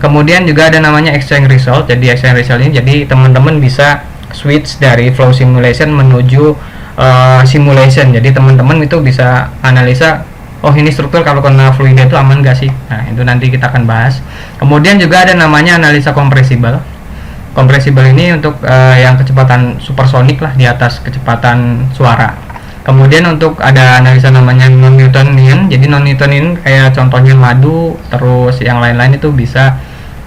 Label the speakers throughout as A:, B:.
A: Kemudian juga ada namanya exchange result. Jadi exchange result ini jadi teman-teman bisa switch dari flow simulation menuju simulation. Jadi teman-teman itu bisa analisa, oh ini struktur kalau kena fluida itu aman gak sih. Nah itu nanti kita akan bahas. Kemudian juga ada namanya analisa compressible. Compressible ini untuk yang kecepatan supersonik lah, di atas kecepatan suara. Kemudian untuk ada analisa namanya non-Newtonian. Jadi non-Newtonian kayak contohnya madu, terus yang lain-lain itu bisa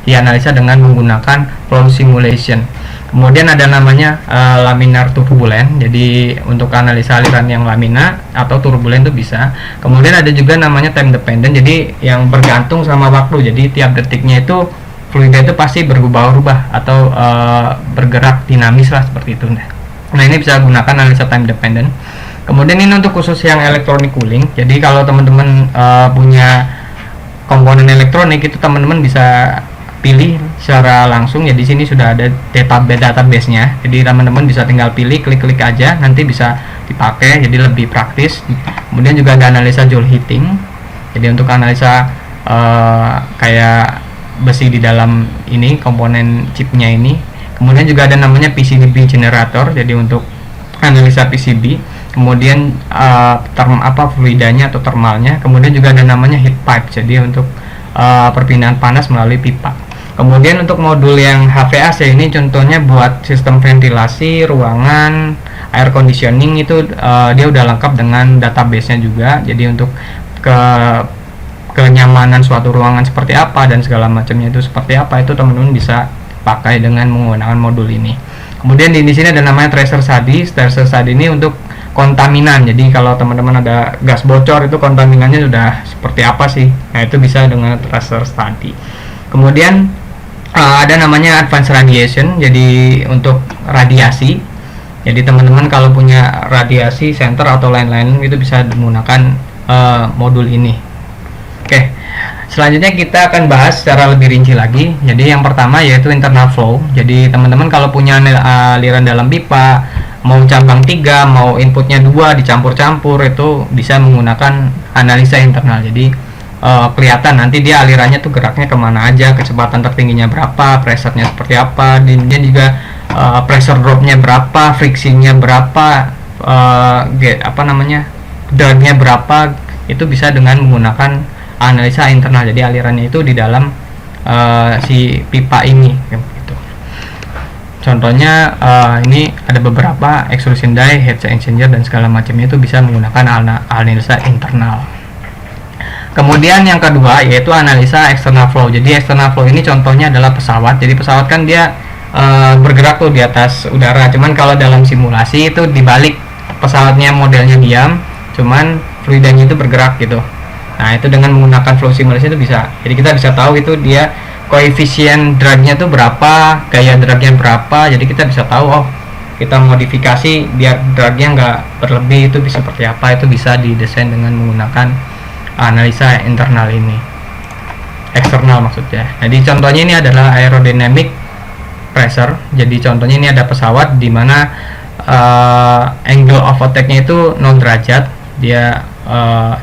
A: dianalisa dengan menggunakan flow simulation. Kemudian ada namanya laminar turbulent. Jadi untuk analisa aliran yang lamina atau turbulent itu bisa. Kemudian ada juga namanya time dependent. Jadi yang bergantung sama waktu. Jadi tiap detiknya itu fluida itu pasti berubah-ubah atau bergerak dinamis lah, seperti itu. Nah ini bisa gunakan analisa time dependent. Kemudian ini untuk khusus yang electronic cooling. Jadi kalau teman-teman punya komponen elektronik itu teman-teman bisa pilih secara langsung. Ya di sini sudah ada database-nya. Jadi teman-teman bisa tinggal pilih, klik-klik aja, nanti bisa dipakai. Jadi lebih praktis. Kemudian juga ada analisa Joule heating. Jadi untuk analisa kayak besi di dalam ini komponen chipnya ini. Kemudian juga ada namanya PCB generator. Jadi untuk analisa PCB. Kemudian fluidanya atau thermalnya. Kemudian juga ada namanya heat pipe, jadi untuk perpindahan panas melalui pipa. Kemudian untuk modul yang HVAC ini contohnya buat sistem ventilasi ruangan, air conditioning itu dia udah lengkap dengan database-nya juga. Jadi untuk kenyamanan suatu ruangan seperti apa dan segala macamnya itu seperti apa, itu teman-teman bisa pakai dengan menggunakan modul ini. Kemudian di sini ada namanya tracer study. Tracer study ini untuk kontaminan. Jadi kalau teman-teman ada gas bocor itu kontaminannya sudah seperti apa sih. Nah itu bisa dengan tracer study. Kemudian ada namanya advanced radiation. Jadi untuk radiasi. Jadi teman-teman kalau punya radiasi center atau lain-lain itu bisa menggunakan modul ini. Oke. Selanjutnya kita akan bahas secara lebih rinci lagi. Jadi yang pertama yaitu internal flow. Jadi teman-teman kalau punya aliran dalam pipa, mau cabang 3, mau inputnya 2 dicampur-campur, itu bisa menggunakan analisa internal. Jadi kelihatan nanti dia alirannya tuh geraknya kemana aja, kecepatan tertingginya berapa, pressure-nya seperti apa, dan juga pressure drop-nya berapa, friksinya berapa, drag-nya berapa, itu bisa dengan menggunakan analisa internal. Jadi alirannya itu di dalam si pipa ini gitu. Contohnya ini ada beberapa extrusion die, heat exchanger dan segala macamnya itu bisa menggunakan analisa internal. Kemudian yang kedua yaitu analisa external flow. Jadi external flow ini contohnya adalah pesawat. Jadi pesawat kan dia bergerak tuh di atas udara. Cuman kalau dalam simulasi itu dibalik, pesawatnya modelnya diam, cuman fluidanya itu bergerak gitu. Nah itu dengan menggunakan flow simulation itu bisa. Jadi kita bisa tahu itu dia koefisien dragnya tuh berapa, gaya dragnya berapa. Jadi kita bisa tahu, oh kita modifikasi biar dragnya nggak berlebih itu bisa seperti apa. Itu bisa didesain dengan menggunakan analisa internal ini, eksternal maksudnya. Jadi contohnya ini adalah aerodynamic pressure. Jadi contohnya ini ada pesawat di mana angle of attack-nya itu 0 derajat. Dia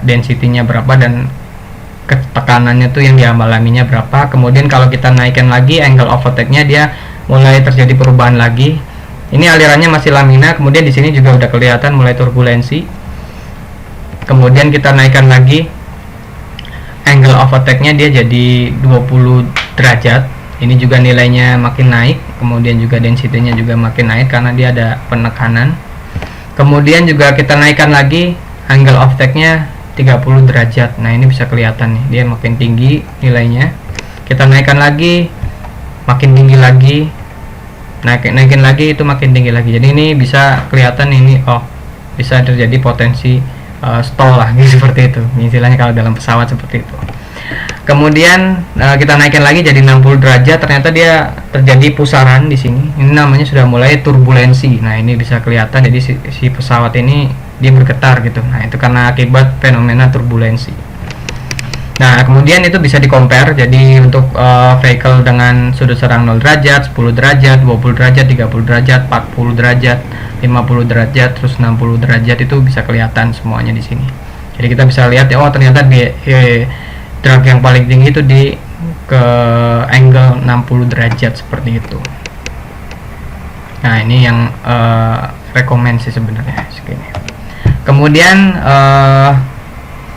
A: density-nya berapa dan tekanannya tuh yang dialaminya berapa. Kemudian kalau kita naikkan lagi angle of attack-nya, dia mulai terjadi perubahan lagi. Ini alirannya masih lamina. Kemudian di sini juga udah kelihatan mulai turbulensi. Kemudian kita naikkan lagi angle of attack-nya, dia jadi 20 derajat. Ini juga nilainya makin naik. Kemudian juga density-nya juga makin naik karena dia ada penekanan. Kemudian juga kita naikkan lagi angle of attack-nya 30 derajat. Nah ini bisa kelihatan nih, dia makin tinggi nilainya. Kita naikkan lagi, makin tinggi lagi, naikin lagi, itu makin tinggi lagi. Jadi ini bisa kelihatan ini, oh bisa terjadi potensi stall lah gitu, seperti itu istilahnya kalau dalam pesawat seperti itu. Kemudian kita naikkan lagi jadi 60 derajat, ternyata dia terjadi pusaran di sini. Ini namanya sudah mulai turbulensi. Nah ini bisa kelihatan, jadi si pesawat ini dia bergetar gitu. Nah itu karena akibat fenomena turbulensi. Nah kemudian itu bisa di compare. Jadi untuk vehicle dengan sudut serang 0 derajat, 10 derajat, 20 derajat, 30 derajat, 40 derajat, 50 derajat, terus 60 derajat, itu bisa kelihatan semuanya di sini. Jadi kita bisa lihat ya, oh ternyata di drag yang paling tinggi itu di ke angle 60 derajat seperti itu. Nah, ini yang rekomend sih sebenarnya segini. Kemudian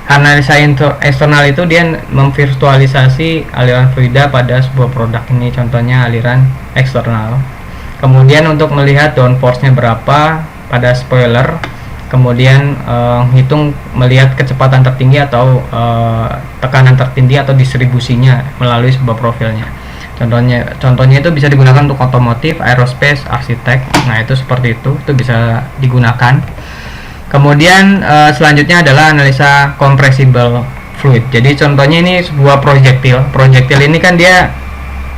A: analisa eksternal itu dia memvirtualisasi aliran fluida pada sebuah produk. Ini contohnya aliran eksternal. Kemudian untuk melihat downforce-nya berapa pada spoiler, kemudian melihat kecepatan tertinggi atau tekanan tertinggi atau distribusinya melalui sebuah profilnya. Contohnya itu bisa digunakan untuk otomotif, aerospace, arsitek. Nah, itu seperti itu bisa digunakan. Kemudian selanjutnya adalah analisa compressible fluid. Jadi contohnya ini sebuah proyektil ini kan dia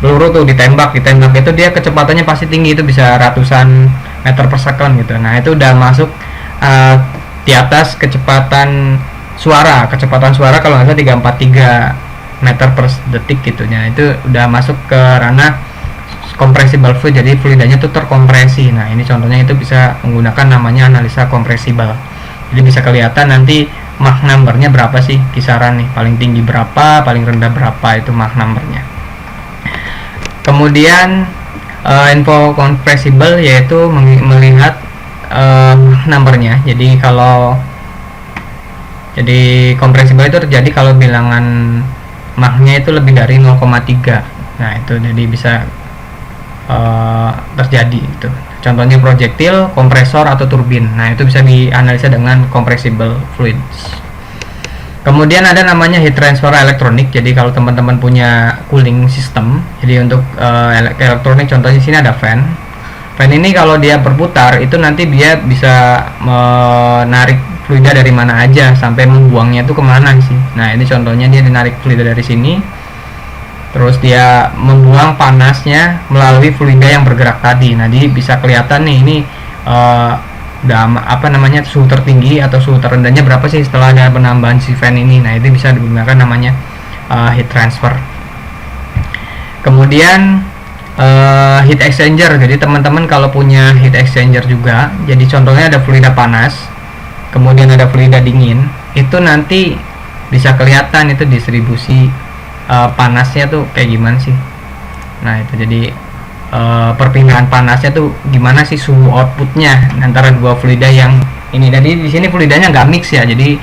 A: peluru tuh ditembak itu dia kecepatannya pasti tinggi, itu bisa ratusan meter per second gitu. Nah, itu udah masuk di atas kecepatan suara kalau nggak salah 343 meter per detik gitu. Nah, itu udah masuk ke ranah compressible fluid, jadi fluidanya itu terkompresi. Nah, ini contohnya itu bisa menggunakan namanya analisa compressible. Jadi bisa kelihatan nanti Mach number-nya berapa sih, kisaran nih, paling tinggi berapa, paling rendah berapa, itu Mach number-nya. Kemudian info compressible yaitu melihat number-nya. Jadi compressible itu terjadi kalau bilangan Mach-nya itu lebih dari 0,3. Nah, itu jadi bisa terjadi itu. Contohnya proyektil, kompresor atau turbin. Nah, itu bisa dianalisa dengan compressible fluids. Kemudian ada namanya heat transfer elektronik. Jadi kalau teman-teman punya cooling system, jadi untuk elektronik contohnya sini ada fan. Fan ini kalau dia berputar itu nanti dia bisa menarik fluida dari mana aja sampai membuangnya itu kemana sih. Nah, ini contohnya dia dinarik fluida dari sini, terus dia membuang panasnya melalui fluida yang bergerak tadi. Nah, jadi bisa kelihatan nih ini suhu tertinggi atau suhu terendahnya berapa sih setelah ada penambahan si fan ini. Nah, itu bisa digunakan namanya heat transfer. Kemudian heat exchanger. Jadi teman-teman kalau punya heat exchanger juga, jadi contohnya ada fluida panas, kemudian ada fluida dingin, itu nanti bisa kelihatan itu distribusi panasnya tuh kayak gimana sih. Nah, itu jadi perpindahan panasnya tuh gimana sih, suhu outputnya antara dua fluida yang ini. Jadi di sini fluidanya nggak mix ya, jadi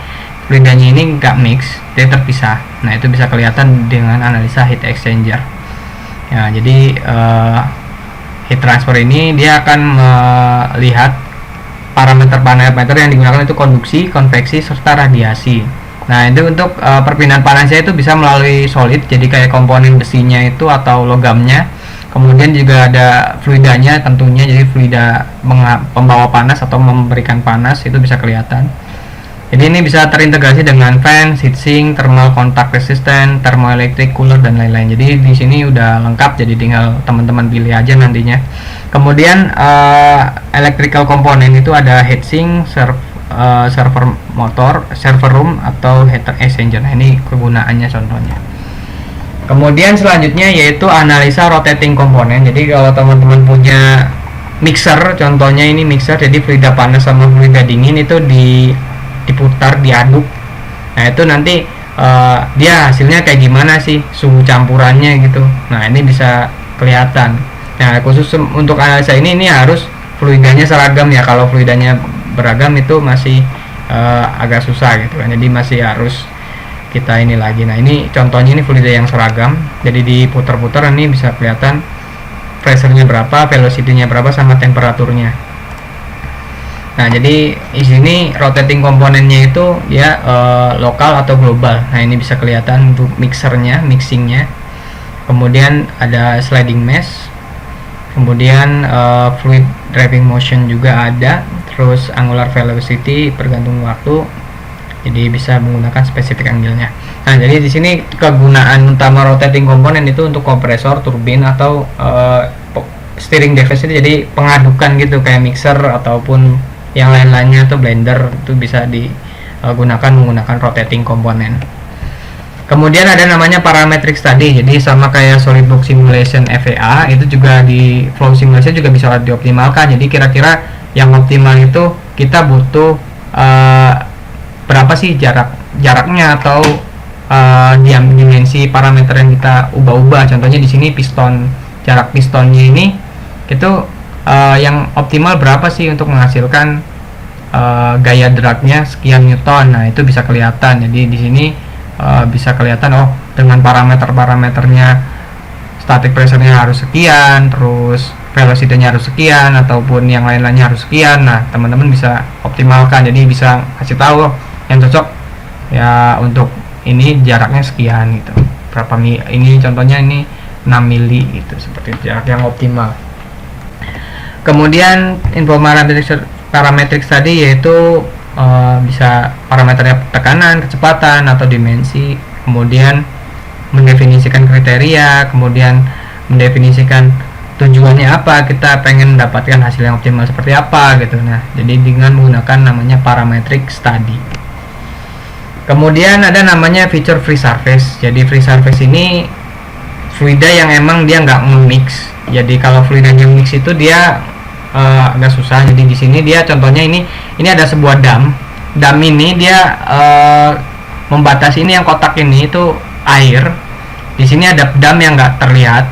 A: fluidanya ini nggak mix, dia terpisah. Nah, itu bisa kelihatan dengan analisa heat exchanger. Ya, jadi heat transfer ini dia akan melihat parameter yang digunakan itu konduksi, konveksi, serta radiasi. Nah, itu untuk perpindahan panasnya itu bisa melalui solid, jadi kayak komponen besinya itu atau logamnya. Kemudian juga ada fluidanya tentunya, jadi fluida pembawa panas atau memberikan panas itu bisa kelihatan. Jadi ini bisa terintegrasi dengan fan, heatsink, thermal contact resistant, thermoelectric cooler dan lain-lain. Jadi di sini udah lengkap, jadi tinggal teman-teman pilih aja nantinya. Kemudian electrical component itu ada heatsink, server motor, server room atau heat exchanger. Nah, ini kegunaannya contohnya. Kemudian selanjutnya yaitu analisa rotating component. Jadi kalau teman-teman punya mixer, contohnya ini mixer, jadi fluida panas sama fluida dingin itu diputar, diaduk. Nah, itu nanti dia hasilnya kayak gimana sih, suhu campurannya gitu. Nah, ini bisa kelihatan. Nah, khusus untuk analisa ini harus fluidanya seragam ya. Kalau fluidanya beragam itu masih agak susah gitu kan. Jadi masih harus kita ini lagi. Nah, ini contohnya ini fluida yang seragam. Jadi diputar-putar ini bisa kelihatan pressure-nya berapa, velocity-nya berapa sama temperaturnya. Nah, jadi di sini rotating komponennya itu dia lokal atau global. Nah, ini bisa kelihatan untuk mixingnya. Kemudian ada sliding mesh. Kemudian fluid driving motion juga ada. Terus angular velocity bergantung waktu. Jadi bisa menggunakan spesifik angle-nya. Nah, jadi di sini kegunaan utama rotating komponen itu untuk kompresor, turbin atau steering device itu jadi pengadukan gitu kayak mixer ataupun yang lain-lainnya atau blender itu bisa digunakan menggunakan rotating komponen. Kemudian ada namanya parametric study. Jadi sama kayak SolidWorks simulation FEA, itu juga di flow simulation juga bisa dioptimalkan. Jadi kira-kira yang optimal itu kita butuh berapa sih jaraknya atau dimensi parameter yang kita ubah-ubah. Contohnya di sini piston, jarak pistonnya ini itu yang optimal berapa sih untuk menghasilkan gaya dragnya sekian newton. Nah, itu bisa kelihatan. Jadi di sini bisa kelihatan, oh dengan parameternya static pressure-nya harus sekian, terus velocity-nya harus sekian, ataupun yang lain-lainnya harus sekian. Nah, teman-teman bisa optimalkan, jadi bisa kasih tahu yang cocok ya untuk ini jaraknya sekian gitu, berapa ini contohnya ini 6 mili gitu, seperti itu jarak yang optimal. Kemudian info parametric tadi yaitu bisa parameternya tekanan, kecepatan atau dimensi, kemudian mendefinisikan kriteria, kemudian mendefinisikan tujuannya apa, kita pengen mendapatkan hasil yang optimal seperti apa gitu. Nah, jadi dengan menggunakan namanya parametric study. Kemudian ada namanya feature free surface. Jadi free surface ini fluida yang emang dia nggak nge-mix. Jadi kalau fluidanya mix itu dia agak susah. Jadi di sini dia contohnya ini ada sebuah dam. Dam ini dia membatasi ini yang kotak ini itu air. Di sini ada dam yang nggak terlihat.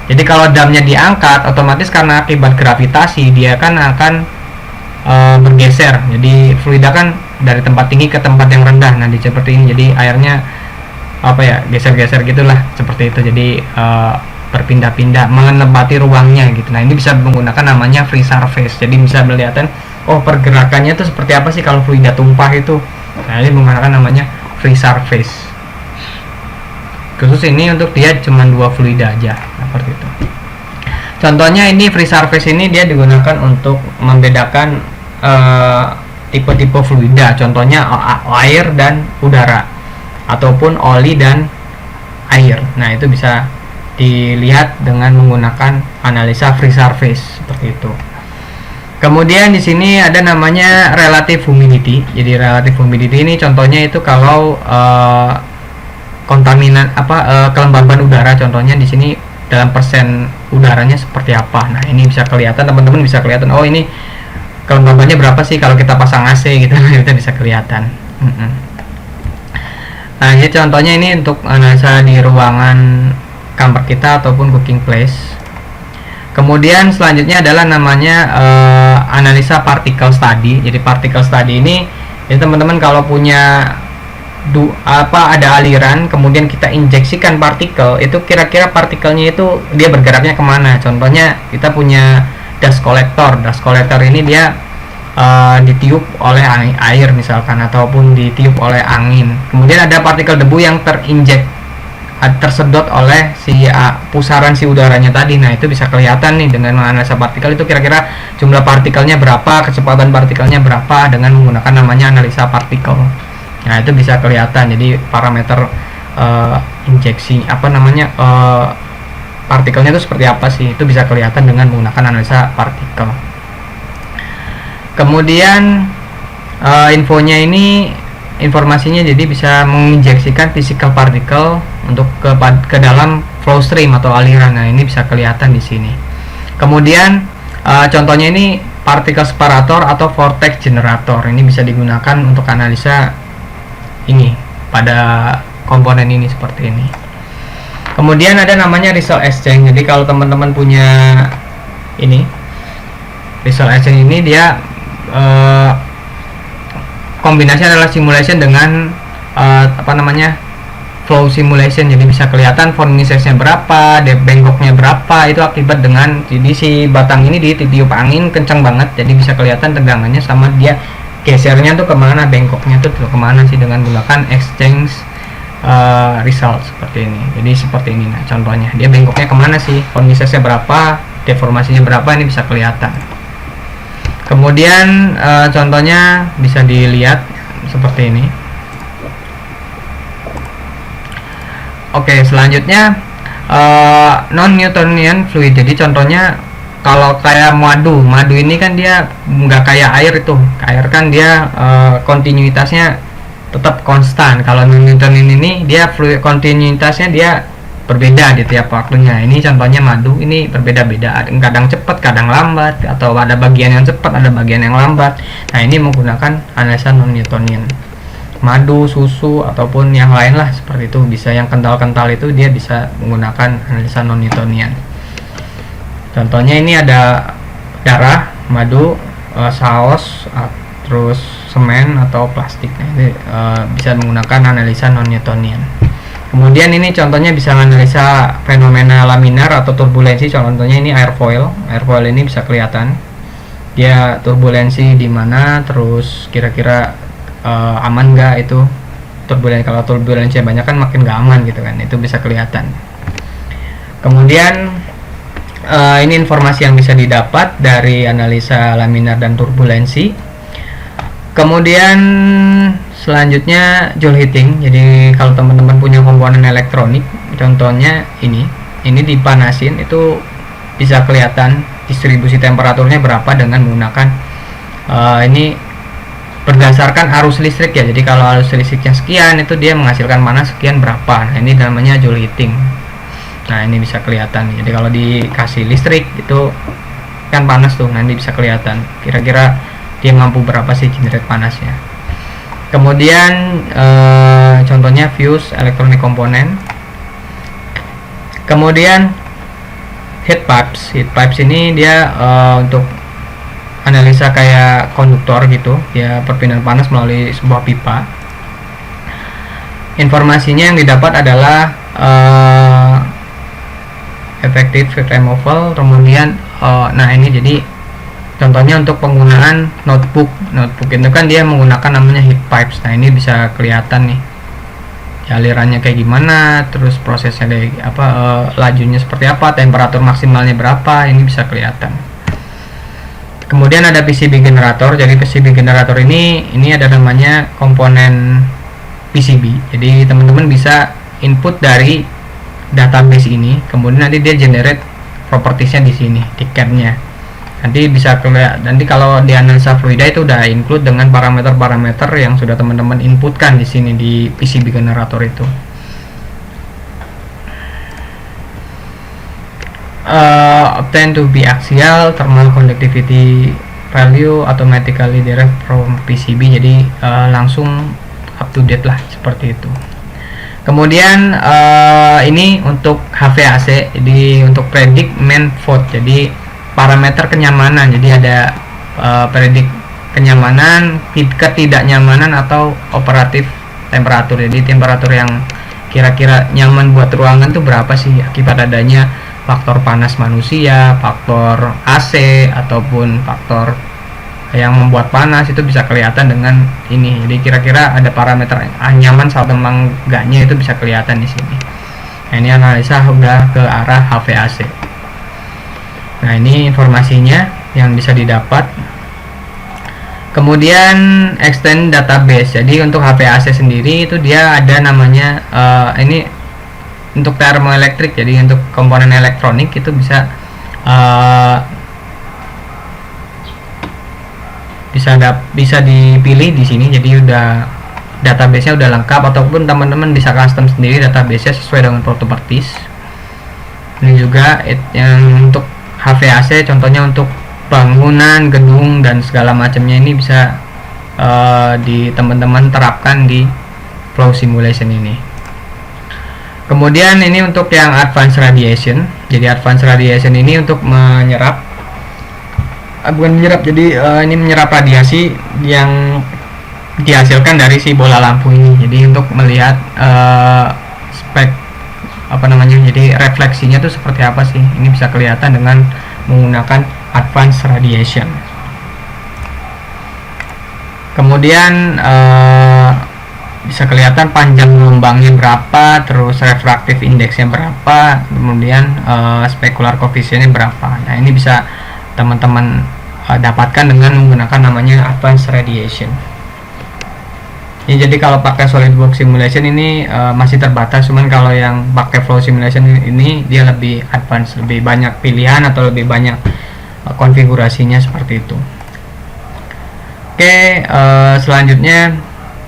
A: Jadi kalau damnya diangkat, otomatis karena akibat gravitasi dia kan akan bergeser. Jadi fluida kan dari tempat tinggi ke tempat yang rendah. Nah, seperti ini. Jadi airnya geser-geser gitulah, seperti itu. Jadi berpindah-pindah menempati ruangnya gitu. Nah, ini bisa menggunakan namanya free surface. Jadi bisa melihat oh pergerakannya itu seperti apa sih kalau fluida tumpah itu. Nah, ini menggunakan namanya free surface. Khusus ini untuk dia cuma 2 fluida aja, seperti itu. Contohnya ini free surface ini dia digunakan untuk membedakan tipe-tipe fluida. Contohnya air dan udara, ataupun oli dan air. Nah, itu bisa dilihat dengan menggunakan analisa free surface seperti itu. Kemudian di sini ada namanya relative humidity. Jadi relative humidity ini contohnya itu kalau kontaminan kelembaban udara, contohnya di sini dalam persen udaranya seperti apa. Nah, ini bisa kelihatan, teman-teman bisa kelihatan, oh ini kelembabannya berapa sih kalau kita pasang AC gitu. Itu bisa kelihatan. Nah, ini contohnya ini untuk analisa di ruangan kamar kita ataupun cooking place. Kemudian selanjutnya adalah namanya analisa particle study. Jadi particle study ini ya teman-teman kalau punya ada aliran, kemudian kita injeksikan partikel, itu kira-kira partikelnya itu dia bergeraknya kemana. Contohnya kita punya dust collector. Dust collector ini dia ditiup oleh air misalkan, ataupun ditiup oleh angin. Kemudian ada partikel debu yang tersedot oleh pusaran si udaranya tadi. Nah, itu bisa kelihatan nih dengan menganalisa partikel itu kira-kira jumlah partikelnya berapa, kecepatan partikelnya berapa dengan menggunakan namanya analisa partikel. Nah, itu bisa kelihatan. Jadi parameter injeksi partikelnya itu seperti apa sih, itu bisa kelihatan dengan menggunakan analisa partikel. Kemudian informasinya jadi bisa menginjeksikan physical particle untuk ke dalam flow stream atau aliran. Nah, ini bisa kelihatan di sini. Kemudian contohnya ini particle separator atau vortex generator. Ini bisa digunakan untuk analisa ini pada komponen ini seperti ini. Kemudian ada namanya result exchange. Jadi kalau teman-teman punya ini result exchange ini dia kombinasi adalah simulation dengan flow simulation. Jadi bisa kelihatan forming size-nya berapa, depth bengkoknya berapa, itu akibat dengan jadi si batang ini ditiup angin kencang banget, jadi bisa kelihatan tegangannya sama dia gesernya tuh kemana, bengkoknya tuh kemana sih dengan menggunakan exchange result seperti ini. Jadi seperti ini. Nah, contohnya dia bengkoknya kemana sih, forming size-nya berapa, deformasinya berapa, ini bisa kelihatan. Kemudian contohnya bisa dilihat seperti ini. Oke, selanjutnya non-Newtonian fluid. Jadi contohnya kalau kayak madu ini kan dia nggak kayak air itu. Air kan dia kontinuitasnya tetap konstan. Kalau non-Newtonian ini dia fluid kontinuitasnya dia berbeda di tiap waktunya. Ini contohnya madu, ini berbeda-beda, kadang cepat, kadang lambat, atau ada bagian yang cepat, ada bagian yang lambat. Nah, ini menggunakan analisa non-Newtonian. madu, susu ataupun yang lain lah seperti itu. Bisa yang kental-kental itu dia bisa menggunakan analisa non Newtonian. Contohnya ini ada darah, madu, saus, terus semen atau plastik. Ini bisa menggunakan analisa non Newtonian. Kemudian ini contohnya bisa menganalisa fenomena laminar atau turbulensi. Contohnya ini airfoil. Airfoil ini bisa kelihatan dia turbulensi di mana, terus kira-kira aman nggak itu turbulensi. Kalau turbulensi banyak kan makin nggak aman gitu kan, itu bisa kelihatan. Kemudian ini informasi yang bisa didapat dari analisa laminar dan turbulensi. Kemudian selanjutnya joule heating. Jadi kalau teman-teman punya komponen elektronik, contohnya ini dipanasin, itu bisa kelihatan distribusi temperaturnya berapa dengan menggunakan ini berdasarkan arus listrik ya. Jadi kalau arus listriknya sekian, itu dia menghasilkan panas sekian berapa. Nah, ini namanya joule heating. Nah, ini bisa kelihatan. Jadi kalau dikasih listrik itu kan panas tuh, nanti bisa kelihatan kira-kira dia mampu berapa sih generate panasnya. Kemudian contohnya fuse electronic component. Kemudian heat pipes. Heat pipes ini dia untuk analisa kayak konduktor gitu, ya, perpindahan panas melalui sebuah pipa. Informasinya yang didapat adalah effective heat removal. Kemudian nah ini jadi contohnya untuk penggunaan notebook itu kan dia menggunakan namanya heat pipes. Nah, ini bisa kelihatan nih alirannya kayak gimana, terus prosesnya dari lajunya seperti apa, temperatur maksimalnya berapa, ini bisa kelihatan. Kemudian ada PCB generator. Jadi PCB generator ini ada namanya komponen PCB. Jadi teman-teman bisa input dari database ini, kemudian nanti dia generate propertiesnya di sini, di CAD-nya. Nanti bisa nanti kalau di analisa fluida itu udah include dengan parameter-parameter yang sudah teman-teman inputkan di sini di PCB generator itu. Obtain to be axial thermal conductivity value automatically derived from PCB. Jadi langsung up to date lah seperti itu. Kemudian ini untuk HVAC. Jadi untuk predict main fault. Jadi parameter kenyamanan. Jadi ada predik kenyamanan, ketidaknyamanan atau operatif temperatur. Jadi temperatur yang kira-kira nyaman buat ruangan tuh berapa sih akibat adanya faktor panas manusia, faktor AC ataupun faktor yang membuat panas, itu bisa kelihatan dengan ini. Jadi kira-kira ada parameter nyaman atau enggaknya itu bisa kelihatan di sini. Nah, ini analisa udah ke arah HVAC. Nah, ini informasinya yang bisa didapat. Kemudian extend database. Jadi untuk HVAC sendiri itu dia ada namanya ini untuk thermoelektrik. Jadi untuk komponen elektronik itu bisa dipilih di sini. Jadi udah database-nya udah lengkap, ataupun teman-teman bisa custom sendiri database-nya sesuai dengan properties. Ini juga yang untuk HVAC, contohnya untuk bangunan, gedung dan segala macamnya, ini bisa di teman-teman terapkan di flow simulation ini. Kemudian ini untuk yang advanced radiation. Jadi advanced radiation ini untuk menyerap ini menyerap radiasi yang dihasilkan dari si bola lampu ini. Jadi untuk melihat spek jadi refleksinya tuh seperti apa sih, ini bisa kelihatan dengan menggunakan advanced radiation. Kemudian bisa kelihatan panjang gelombangnya berapa, terus refraktif indeksnya berapa, kemudian specular coefficientnya berapa. Nah, ini bisa teman-teman dapatkan dengan menggunakan namanya advanced radiation. Ya, jadi kalau pakai SolidWorks simulation ini masih terbatas, cuman kalau yang pakai flow simulation ini dia lebih advance, lebih banyak pilihan atau lebih banyak konfigurasinya seperti itu. Oke, selanjutnya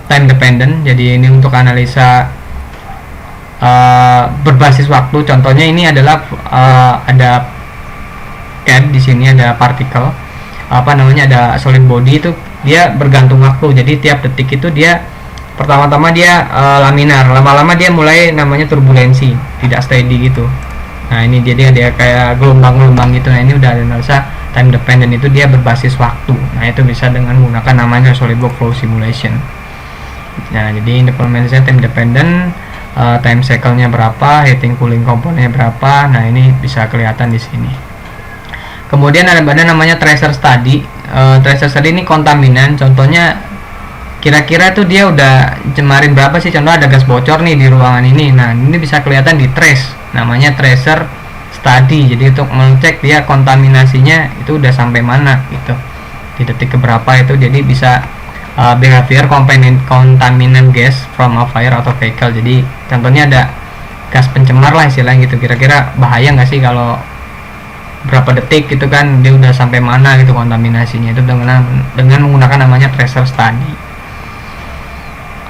A: time dependent. Jadi ini untuk analisa berbasis waktu. Contohnya ini adalah ada CAD, di sini ada partikel ada solid body, itu dia bergantung waktu. Jadi tiap detik itu dia pertama-tama dia laminar, lama-lama dia mulai namanya turbulensi, tidak steady gitu. Nah ini jadi dia kayak gelombang-gelombang gitu. Nah ini udah analisa time dependent, itu dia berbasis waktu. Nah itu bisa dengan menggunakan namanya SolidWorks Flow Simulation. Nah jadi implementasinya time dependent, time cycle-nya berapa, heating cooling komponennya berapa. Nah ini bisa kelihatan di sini. Kemudian ada namanya tracer study. Tracer study ini kontaminan, contohnya kira-kira tuh dia udah cemarin berapa sih, contoh ada gas bocor nih di ruangan ini. Nah ini bisa kelihatan di trace, namanya tracer study. Jadi untuk mengecek dia kontaminasinya itu udah sampai mana gitu, di detik keberapa itu. Jadi bisa behavior contaminant gas from a fire atau vehicle. Jadi contohnya ada gas pencemar lah istilahnya gitu, kira-kira bahaya nggak sih kalau berapa detik gitu kan, dia udah sampai mana gitu kontaminasinya, itu dengan menggunakan namanya tracer study.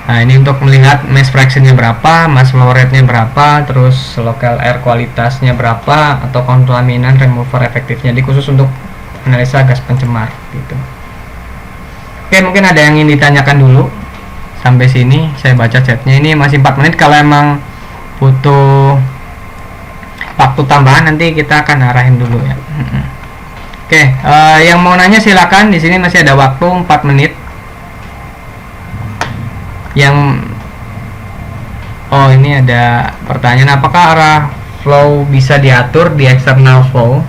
A: Nah ini untuk melihat mass fractionnya berapa, mass flow rate-nya berapa, terus local air kualitasnya berapa, atau contaminant remover efektifnya. Jadi khusus untuk analisa gas pencemar gitu. Oke, mungkin ada yang ingin ditanyakan dulu. Sampai sini saya baca chatnya, ini masih 4 menit. Kalau emang butuh waktu tambahan nanti kita akan arahin dulu ya. Oke, yang mau nanya silakan, di sini masih ada waktu 4 menit. Ini ada pertanyaan, apakah arah flow bisa diatur di external flow?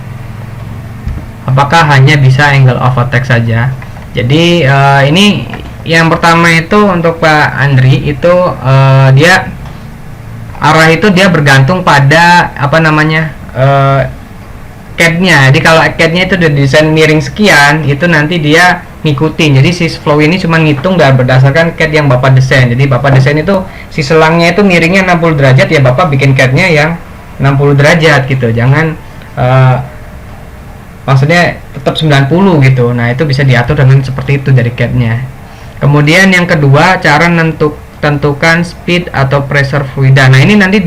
A: Apakah hanya bisa angle of attack saja? Jadi ini yang pertama itu untuk Pak Andri itu dia arah itu dia bergantung pada apa namanya CAD-nya. Jadi kalau CAD-nya itu udah desain miring sekian, itu nanti dia ngikutin. Jadi si flow ini cuma ngitung nggak berdasarkan CAD yang Bapak desain. Jadi Bapak desain itu si selangnya itu miringnya 60 derajat, ya Bapak bikin CAD-nya yang 60 derajat gitu. Jangan maksudnya tetap 90 gitu. Nah, itu bisa diatur dengan seperti itu dari CAD-nya. Kemudian yang kedua, cara tentukan speed atau pressure fluida. Nah, ini nanti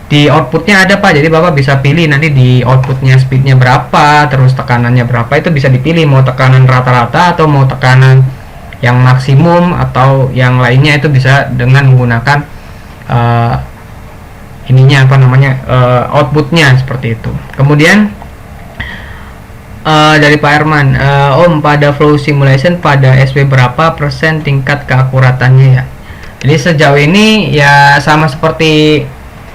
A: di outputnya ada Pak, jadi Bapak bisa pilih nanti di outputnya speednya berapa, terus tekanannya berapa, itu bisa dipilih mau tekanan rata-rata atau mau tekanan yang maksimum atau yang lainnya, itu bisa dengan menggunakan ininya apa namanya outputnya seperti itu. Kemudian dari Pak Herman, Om, pada flow simulation pada SP berapa persen tingkat keakuratannya ya? Jadi sejauh ini ya sama seperti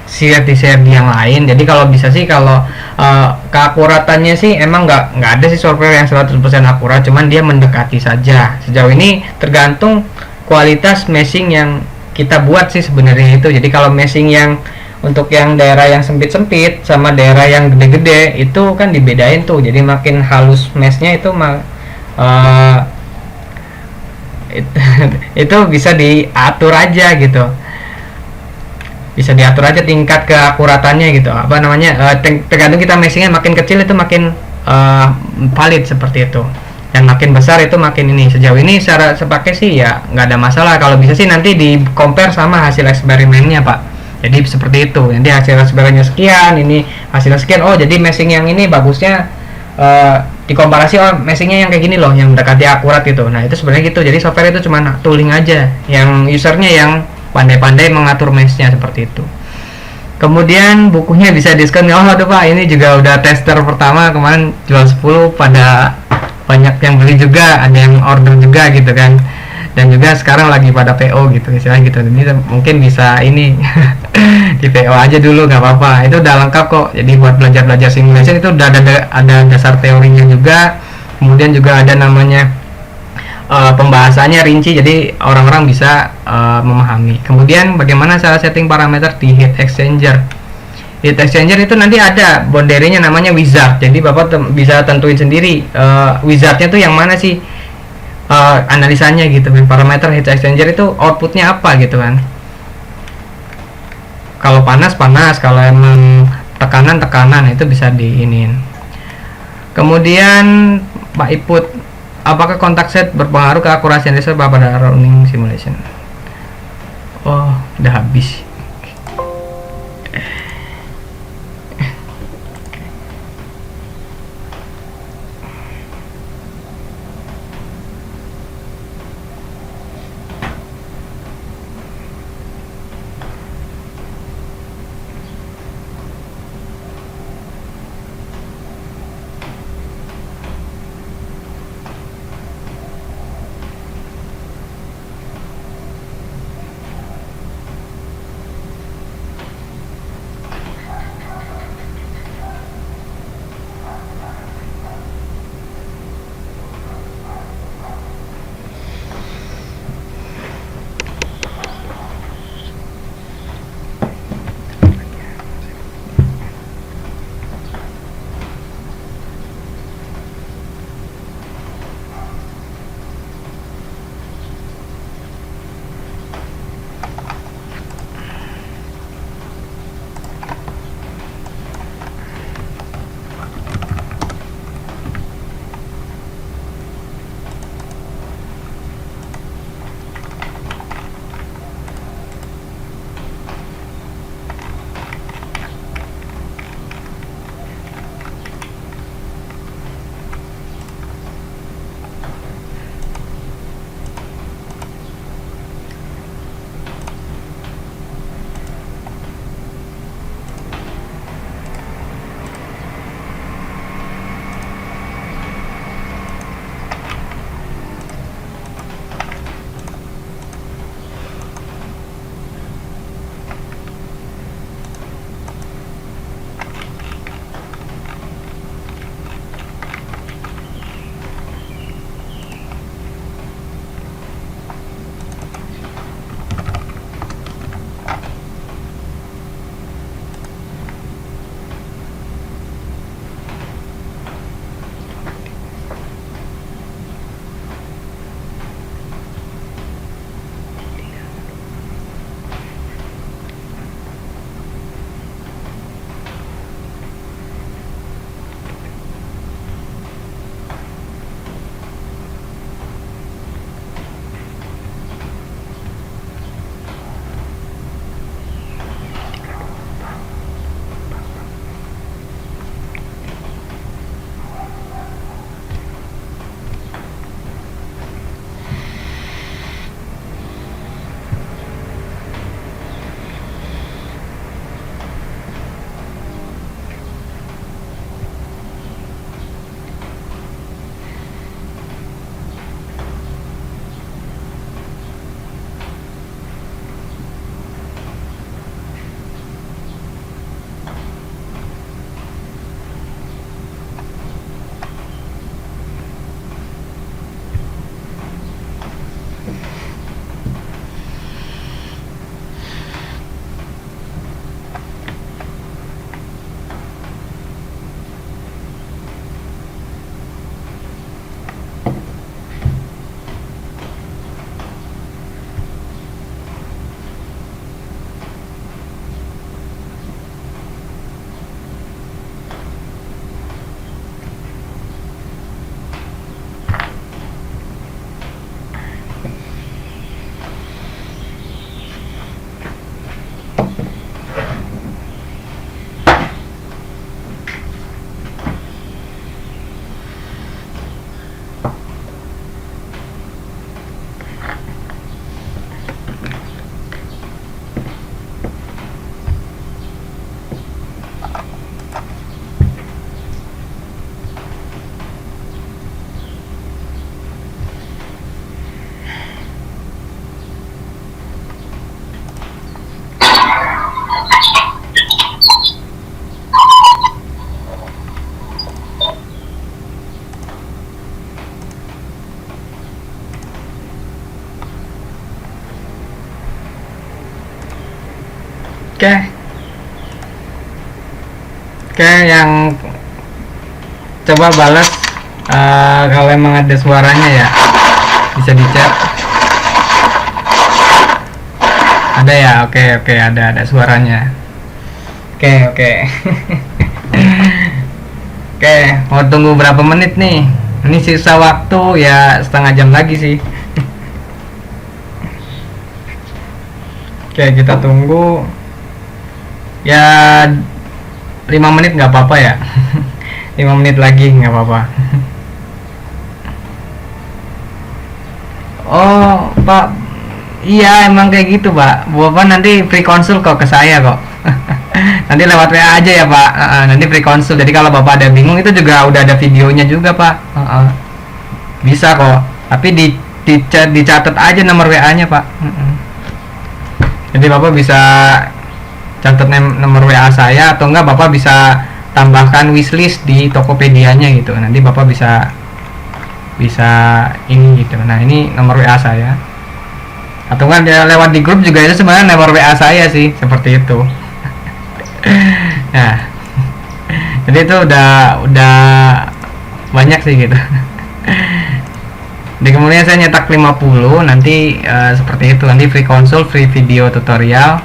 A: CFD yang lain. Jadi kalau bisa sih kalau keakuratannya sih emang nggak ada sih software yang 100% akurat, cuman dia mendekati saja. Sejauh ini tergantung kualitas meshing yang kita buat sih sebenarnya itu. Jadi kalau meshing yang untuk yang daerah yang sempit-sempit sama daerah yang gede-gede itu kan dibedain tuh. Jadi makin halus meshnya itu itu bisa diatur aja gitu, bisa diatur aja tingkat keakuratannya gitu, apa namanya tergantung kita meshingnya makin kecil itu makin valid seperti itu, dan makin besar itu makin ini. Sejauh ini secara sepakai sih ya nggak ada masalah. Kalau bisa sih nanti di compare sama hasil eksperimennya Pak. Jadi seperti itu, nanti hasil eksperimennya sekian, ini hasilnya sekian, oh jadi meshing yang ini bagusnya dikomparasi, oh meshingnya yang kayak gini loh yang mendekati akurat itu. Nah itu sebenarnya gitu, jadi software itu cuma tooling aja, yang usernya yang pandai-pandai mengatur meshnya seperti itu. Kemudian bukunya bisa diskon. Oh aduh Pak, ini juga udah tester pertama kemarin jual 10, pada banyak yang beli juga, ada yang order juga gitu kan, dan juga sekarang lagi pada PO gitu istilahnya gitu. Jadi mungkin bisa ini di PO aja dulu nggak apa-apa, itu udah lengkap kok. Jadi buat belajar simulation itu udah ada dasar teorinya juga, kemudian juga ada namanya pembahasannya rinci, jadi orang-orang bisa memahami. Kemudian bagaimana cara setting parameter di heat exchanger. Heat exchanger itu nanti ada boundary-nya namanya wizard, jadi Bapak bisa tentuin sendiri wizardnya tuh yang mana sih analisanya gitu. Parameter heat exchanger itu outputnya apa gitu kan, kalau panas, kalau emang tekanan itu bisa diinin. Kemudian Pak Iput, apakah kontak set berpengaruh ke akurasi analisa pada running simulation? Oh, udah habis. Oke. Oke, yang coba balas kalau emang ada suaranya ya, bisa di chat. Ada ya? Oke, ada suaranya. Oke. Oke, mau tunggu berapa menit nih? Ini sisa waktu ya setengah jam lagi sih. Oke, kita tunggu ya 5 menit nggak apa-apa ya. 5 menit lagi nggak apa-apa. Oh Pak, iya emang kayak gitu Pak. Bapak nanti free konsul kok ke saya kok. Nanti lewat WA aja ya Pak. Nanti free konsul. Jadi kalau Bapak ada bingung itu juga udah ada videonya juga Pak. Bisa kok. Tapi dicatat aja nomor WA-nya Pak. Jadi Bapak bisa catat nomor WA saya, atau enggak Bapak bisa tambahkan wishlist di Tokopedia-nya gitu. Nanti Bapak bisa ini gitu. Nah, ini nomor WA saya. Atau enggak lewat di grup juga, itu sebenarnya nomor WA saya sih, seperti itu. Nah, jadi itu udah banyak sih gitu. Di kemudian saya nyetak 50, nanti seperti itu, nanti free konsul, free video tutorial.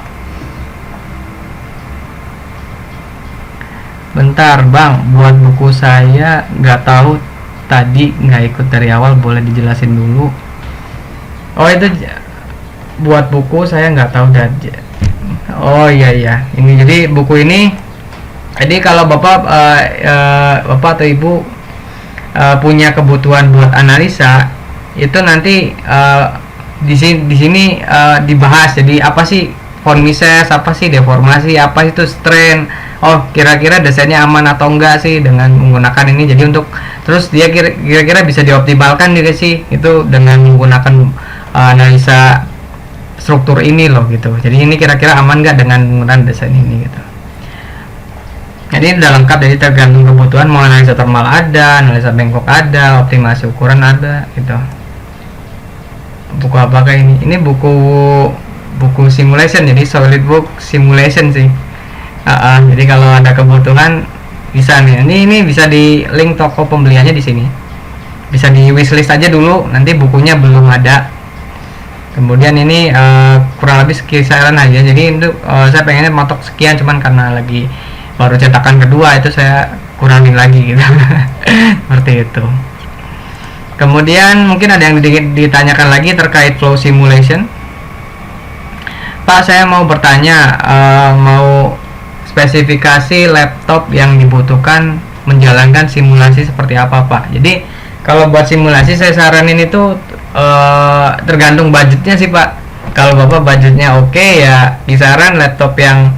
A: Bentar Bang, buat buku saya nggak tahu, tadi nggak ikut dari awal, boleh dijelasin dulu. Oh itu buat buku saya nggak tahu tadi. Oh iya, ini jadi buku ini, jadi kalau Bapak atau Ibu punya kebutuhan buat analisa, itu nanti di sini dibahas. Jadi apa sih von Mises, apa sih deformasi, apa itu strain, oh kira-kira desainnya aman atau enggak sih dengan menggunakan ini. Jadi untuk terus dia kira-kira bisa dioptimalkan juga sih itu dengan menggunakan analisa struktur ini loh gitu. Jadi ini kira-kira aman nggak dengan menggunakan desain ini gitu. Jadi ini udah lengkap, jadi tergantung kebutuhan, mau analisa thermal ada, analisa bengkok ada, optimasi ukuran ada gitu. Buku apakah ini? Ini buku simulation, jadi SolidWorks simulation sih. Jadi kalau ada kebutuhan bisa nih. Ini bisa di link toko pembeliannya di sini. Bisa di wishlist aja dulu, nanti bukunya belum ada. Kemudian ini kurang lebih sekisaran aja. Jadi itu saya pengennya motok sekian, cuman karena lagi baru cetakan kedua itu saya kurangin lagi gitu. Seperti itu. Kemudian mungkin ada yang ditanyakan lagi terkait flow simulation. Pak, saya mau bertanya, mau spesifikasi laptop yang dibutuhkan menjalankan simulasi seperti apa Pak? Jadi kalau buat simulasi saya saranin itu tergantung budgetnya sih Pak. Kalau Bapak budgetnya oke, ya kisaran laptop yang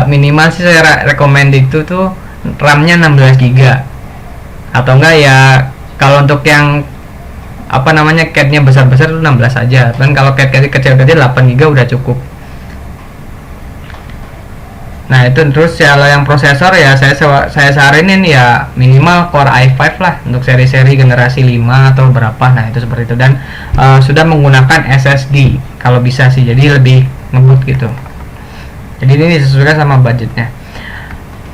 A: minimal sih saya recommend itu tuh RAM-nya 16 GB. Atau enggak ya kalau untuk yang apa namanya CAD-nya besar-besar itu 16 aja. Dan kalau CAD kecil-kecil 8 GB udah cukup. Nah itu terus kalau yang prosesor ya saya saranin ya minimal Core i5 lah untuk seri-seri generasi 5 atau berapa. Nah itu seperti itu, dan sudah menggunakan SSD kalau bisa sih, jadi lebih ngebut gitu. Jadi ini disesuaikan sama budgetnya.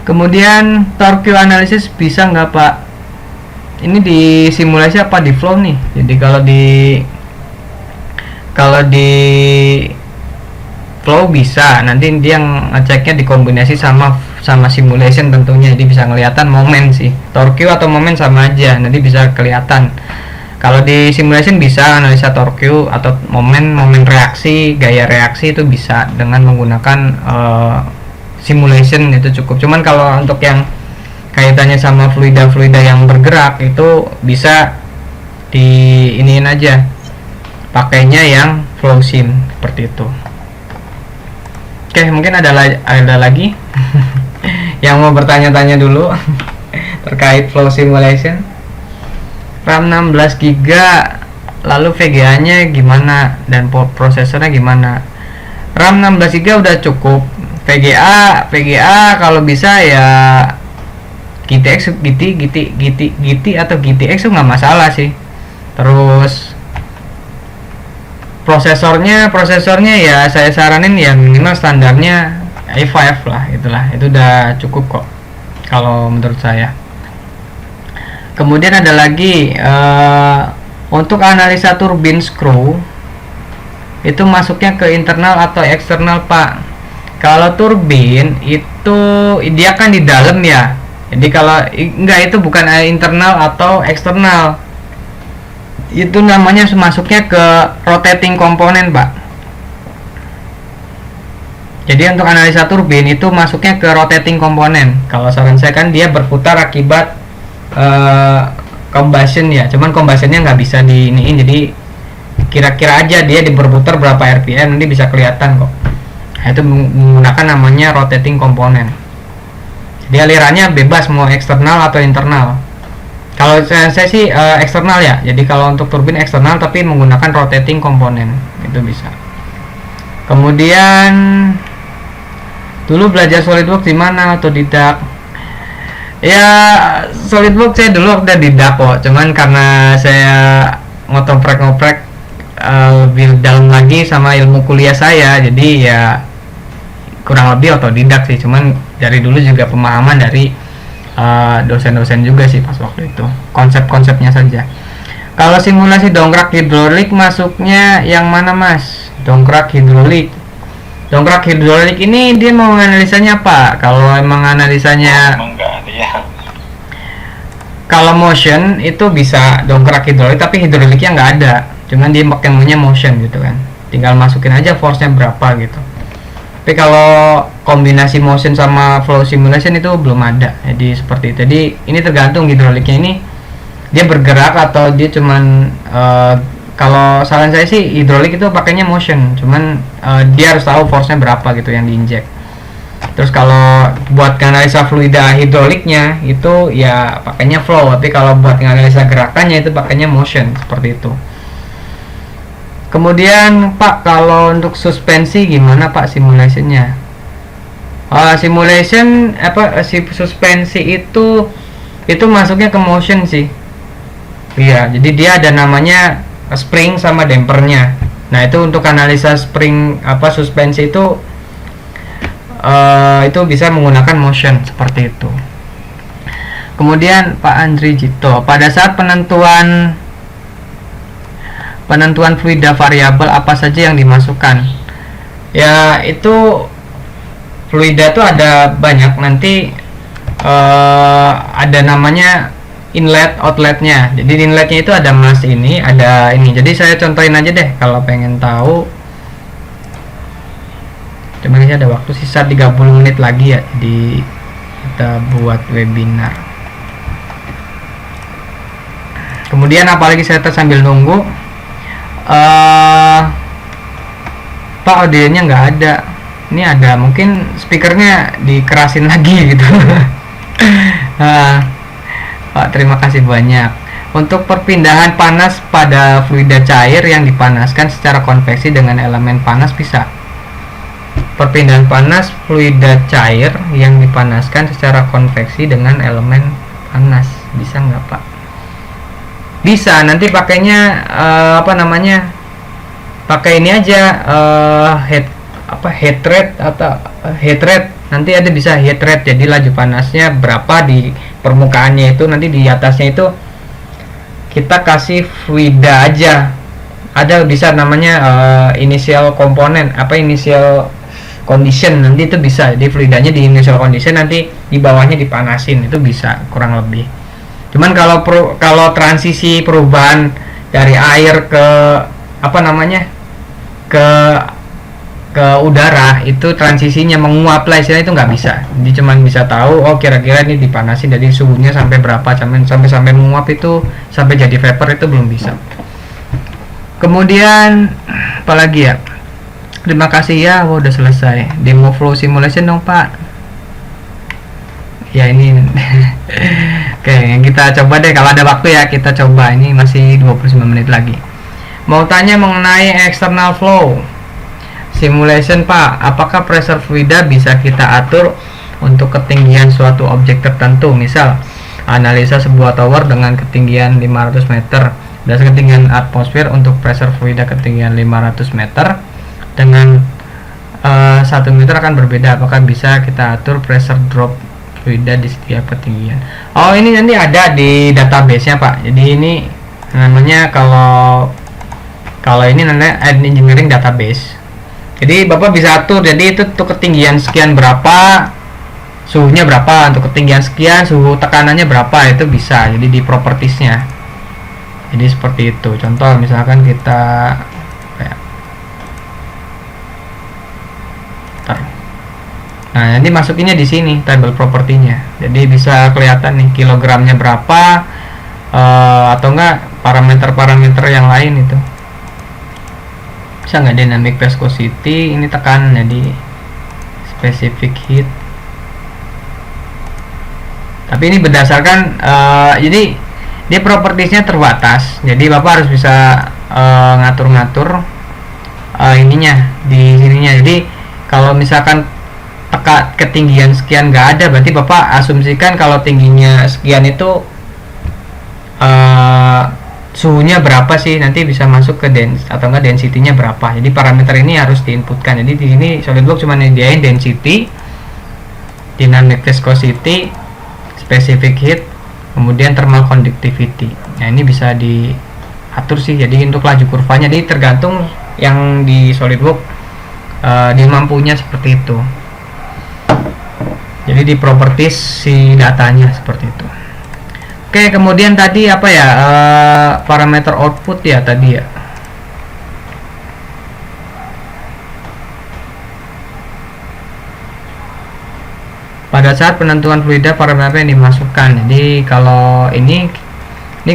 A: Kemudian torque analysis bisa nggak Pak? Ini di simulasi apa di flow nih? Jadi kalau di flow bisa, nanti dia yang ngeceknya dikombinasi sama simulation tentunya, jadi bisa kelihatan momen sih. Torque atau momen sama aja, nanti bisa kelihatan. Kalau di simulation bisa analisa torque atau momen reaksi, gaya reaksi itu bisa dengan menggunakan simulation, itu cukup. Cuman kalau untuk yang kaitannya sama fluida yang bergerak itu bisa di iniin aja, pakainya yang flow sim seperti itu. Oke, mungkin ada lagi yang mau bertanya-tanya dulu terkait flow simulation. RAM 16 GB, lalu VGA nya gimana dan prosesornya gimana? RAM 16 GB udah cukup. VGA kalau bisa ya GTX atau GTX itu nggak masalah sih. Terus Prosesornya ya saya saranin ya minimal standarnya i5 lah, itulah, itu udah cukup kok kalau menurut saya. Kemudian ada lagi untuk analisa turbin screw itu masuknya ke internal atau eksternal Pak. Kalau turbin itu dia kan di dalam ya, jadi kalau enggak itu bukan internal atau eksternal, itu namanya masuknya ke rotating komponen Pak. Jadi untuk analisa turbin itu masuknya ke rotating komponen. Kalau saran saya kan dia berputar akibat combustion ya, cuman combustionnya nggak bisa diiniin, jadi kira-kira aja dia berputar berapa rpm nanti bisa kelihatan kok. Nah, itu menggunakan namanya rotating komponen. Jadi alirannya bebas mau eksternal atau internal. Kalau saya sih eksternal ya, jadi kalau untuk turbin eksternal tapi menggunakan rotating komponen itu bisa. Kemudian dulu belajar SolidWorks di mana, otodidak? Ya SolidWorks saya dulu udah didak kok, cuman karena saya ngoprek lebih dalam lagi sama ilmu kuliah saya, jadi ya kurang lebih otodidak sih, cuman dari dulu juga pemahaman dari dosen-dosen juga sih pas waktu itu, konsep-konsepnya saja. Kalau simulasi dongkrak hidrolik masuknya yang mana Mas? Dongkrak hidrolik ini dia mau analisanya apa? Kalau emang analisanya kalau motion itu bisa dongkrak hidrolik, tapi hidroliknya nggak ada, cuman dia pakai maunya motion gitu kan, tinggal masukin aja force-nya berapa gitu. Tapi kalau kombinasi motion sama flow simulation itu belum ada, jadi seperti itu. Jadi ini tergantung hidroliknya ini dia bergerak atau dia cuman kalau saran saya sih hidrolik itu pakainya motion, cuman dia harus tahu force-nya berapa gitu yang diinjek. Terus kalau buat analisa fluida hidroliknya itu ya pakainya flow, tapi kalau buat analisa gerakannya itu pakainya motion, seperti itu. Kemudian Pak, kalau untuk suspensi gimana Pak simulationnya? Simulation suspensi itu masuknya ke motion sih. Iya, jadi dia ada namanya spring sama dampernya. Nah itu untuk analisa spring suspensi itu bisa menggunakan motion seperti itu. Kemudian Pak Andri Jito, pada saat penentuan fluida variabel apa saja yang dimasukkan? Ya itu fluida itu ada banyak, nanti ada namanya inlet outletnya. Jadi inletnya itu ada mas ini, ada ini. Jadi saya contohin aja deh kalau pengen tahu. Cuma ini ada waktu sisa 30 menit lagi ya, jadi kita buat webinar. Kemudian apalagi saya sambil nunggu, Pak audionya nggak ada. Ini ada, mungkin speakernya dikerasin lagi gitu. Pak, terima kasih banyak. Untuk perpindahan panas pada fluida cair yang dipanaskan secara konveksi dengan elemen panas bisa. Perpindahan panas fluida cair yang dipanaskan secara konveksi dengan elemen panas bisa nggak Pak? Bisa, nanti pakainya pakai ini aja heat rate atau heat rate. Nanti ada bisa heat rate, jadi laju panasnya berapa di permukaannya itu, nanti di atasnya itu kita kasih fluida aja, ada bisa namanya initial komponen initial condition, nanti itu bisa, jadi fluidanya di initial condition, nanti di bawahnya dipanasin, itu bisa kurang lebih. Cuman kalau transisi perubahan dari air ke ke udara itu transisinya menguap lah istilahnya, itu nggak bisa. Jadi cuman bisa tahu kira-kira ini dipanasin dari suhunya sampai berapa, sampai menguap itu sampai jadi vapor itu belum bisa. Kemudian apalagi ya, terima kasih ya, udah selesai demo flow simulation dong Pak. Ya ini oke, kita coba deh kalau ada waktu ya, kita coba. Ini masih 29 menit lagi. Mau tanya mengenai external flow simulation Pak, apakah pressure fluida bisa kita atur untuk ketinggian suatu objek tertentu? Misal analisa sebuah tower dengan ketinggian 500 meter, berdasarkan ketinggian atmosfer untuk pressure fluida ketinggian 500 meter dengan 1 meter akan berbeda. Apakah bisa kita atur pressure drop fluida di setiap ketinggian? Oh, ini nanti ada di database-nya, Pak. Jadi ini namanya, kalau ini namanya engineering database. Jadi Bapak bisa atur, jadi itu untuk ketinggian sekian berapa, suhunya berapa, untuk ketinggian sekian suhu tekanannya berapa, itu bisa. Jadi di propertiesnya. Jadi seperti itu. Contoh misalkan kita nah, nanti masukinnya di sini table propertinya. Jadi bisa kelihatan nih kilogramnya berapa, atau enggak parameter-parameter yang lain itu. Bisa nggak dynamic viscosity, ini tekan jadi specific heat. Tapi ini berdasarkan jadi dia propertiesnya terbatas. Jadi Bapak harus bisa ngatur-ngatur ininya di sininya. Jadi kalau misalkan ketinggian sekian nggak ada, berarti Bapak asumsikan kalau tingginya sekian itu suhunya berapa sih, nanti bisa masuk ke atau enggak density-nya berapa. Jadi parameter ini harus diinputkan. Jadi di sini SolidWorks cuma nyediain density, dynamic viscosity, specific heat, kemudian thermal conductivity. Nah, ini bisa diatur sih. Jadi untuk laju kurvanya, jadi tergantung yang di SolidWorks dia mampunya seperti itu. Jadi di properties si datanya seperti itu. Oke, kemudian tadi apa ya, parameter output ya tadi ya. Pada saat penentuan fluida, parameter yang dimasukkan. Jadi kalau ini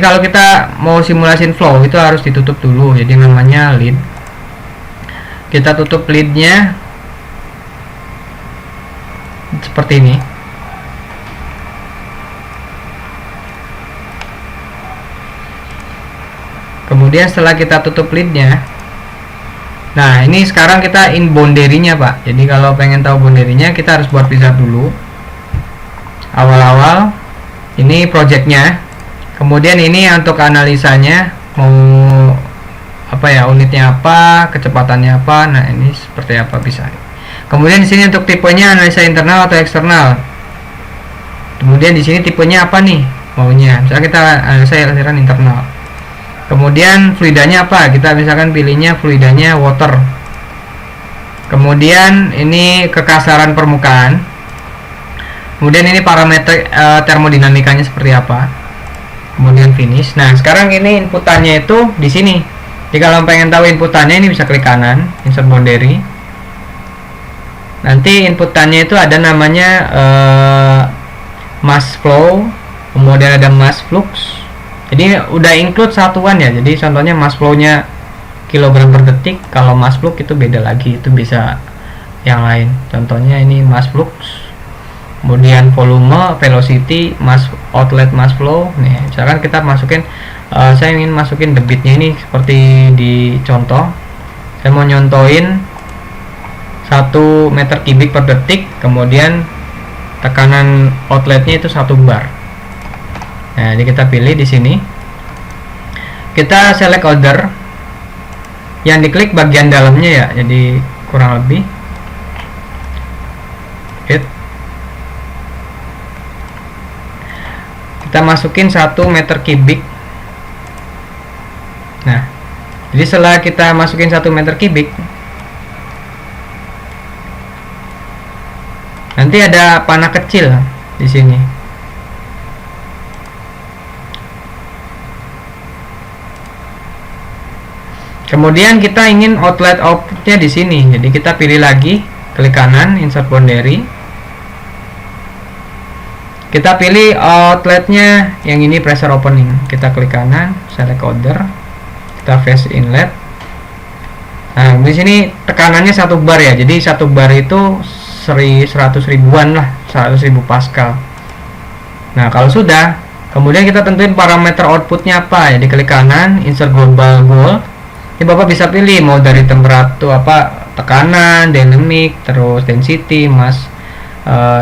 A: kalau kita mau simulasin flow itu harus ditutup dulu. Jadi namanya lead. Kita tutup leadnya seperti ini. Kemudian setelah kita tutup leadnya, nah ini sekarang kita in boundary-nya, Pak. Jadi kalau pengen tahu boundary-nya, kita harus buat wizard dulu. Awal-awal ini projectnya, kemudian ini untuk analisanya, mau apa ya, unitnya apa, kecepatannya apa. Nah ini seperti apa bisa. Kemudian di sini untuk tipenya analisa internal atau eksternal. Kemudian di sini tipenya apa nih maunya. Misalnya kita analisa aliran internal. Kemudian fluidanya apa? Kita misalkan pilihnya fluidanya water. Kemudian ini kekasaran permukaan. Kemudian ini parameter termodinamikanya seperti apa. Kemudian finish. Nah, sekarang ini inputannya itu di sini. Jadi kalau pengen tahu inputannya, ini bisa klik kanan, insert boundary. Nanti inputannya itu ada namanya mass flow, kemudian ada mass flux. Jadi udah include satuan ya. Jadi contohnya mass flow-nya kilogram per detik, kalau mass flux itu beda lagi, itu bisa yang lain. Contohnya ini mass flux. Kemudian volume, velocity, mass outlet mass flow. Nih, misalkan kita masukin saya ingin masukin debitnya ini seperti di contoh. Saya mau nyontohin 1 meter kubik per detik, kemudian tekanan outletnya itu 1 bar. Nah, jadi kita pilih di sini. Kita select order. Yang diklik bagian dalamnya ya. Jadi kurang lebih hit. Kita masukin 1 meter kubik. Nah, jadi setelah kita masukin 1 meter kubik, nanti ada panah kecil di sini. Kemudian kita ingin outlet outputnya di sini. Jadi kita pilih lagi, klik kanan, insert boundary. Kita pilih outletnya yang ini pressure opening. Kita klik kanan, select order. Kita face inlet. Nah, di sini tekanannya 1 bar ya. Jadi 1 bar itu 100 ribuan lah, 100.000 pascal. Nah, kalau sudah, kemudian kita tentuin parameter outputnya apa. Jadi klik kanan, insert global goal. Ini Bapak bisa pilih mau dari temperatur apa, tekanan, dynamic, terus density, mass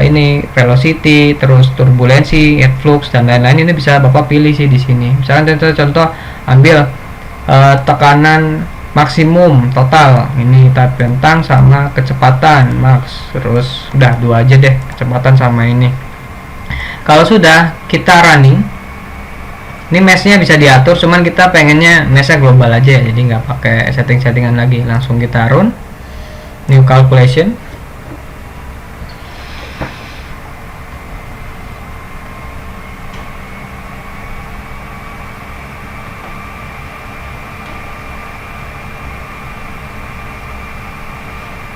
A: ini velocity, terus turbulensi, heat flux dan lain-lain. Ini bisa Bapak pilih sih di sini. Misalkan contoh ambil tekanan maksimum total, ini kita bentang sama kecepatan max, terus udah dua aja deh, kecepatan sama ini. Kalau sudah kita running, ini meshnya bisa diatur, cuman kita pengennya meshnya global aja ya, jadi nggak pakai settingan lagi, langsung kita run new calculation.